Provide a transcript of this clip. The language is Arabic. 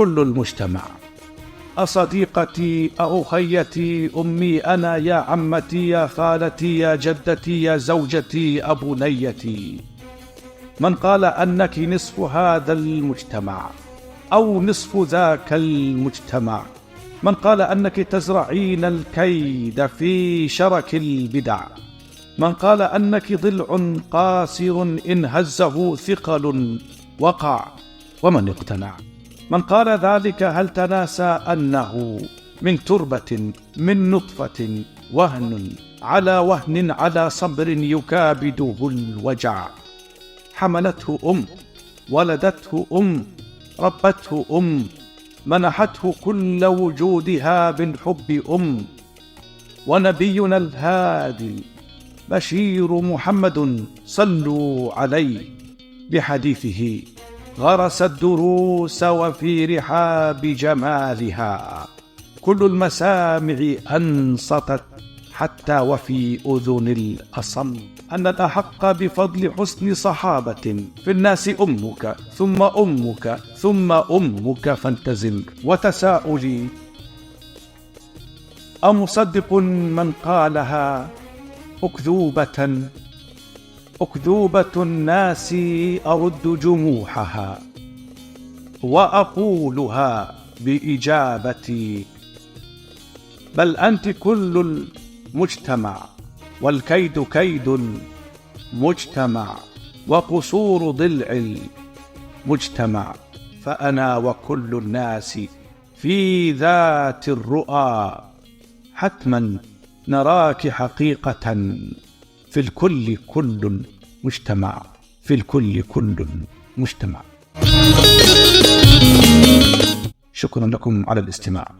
كل المجتمع. أصديقتي، أخيتي، أمي، أنا، يا عمتي، يا خالتي، يا جدتي، يا زوجتي، أبنيتي. من قال أنك نصف هذا المجتمع أو نصف ذاك المجتمع، من قال أنك تزرعين الكيد في شرك البدع، من قال أنك ضلع قاصر إن هزه ثقل وقع، ومن اقتنع؟ من قال ذلك هل تناسى أنه من تربة، من نطفة، وهن على وهن على صبر يكابده الوجع، حملته ولدته ربته منحته كل وجودها بالحب ونبينا الهادي بشير محمد صلوا عليه بحديثه غرس الدروس وفي رحاب جمالها كل المسامع أنصتت حتى وفي أذن الأصم أن الأحق بفضل حسن صحابة في الناس أمك ثم أمك ثم أمك فانتزل. وتساؤلي أمصدق من قالها أكذوبة الناس أرد جموحها وأقولها بإجابتي بل أنت كل المجتمع والكيد كيد المجتمع وقصور ضلع المجتمع فأنا وكل الناس في ذات الرؤى حتما نراك حقيقة في الكل كل مجتمع في الكل كل مجتمع. شكرا لكم على الاستماع.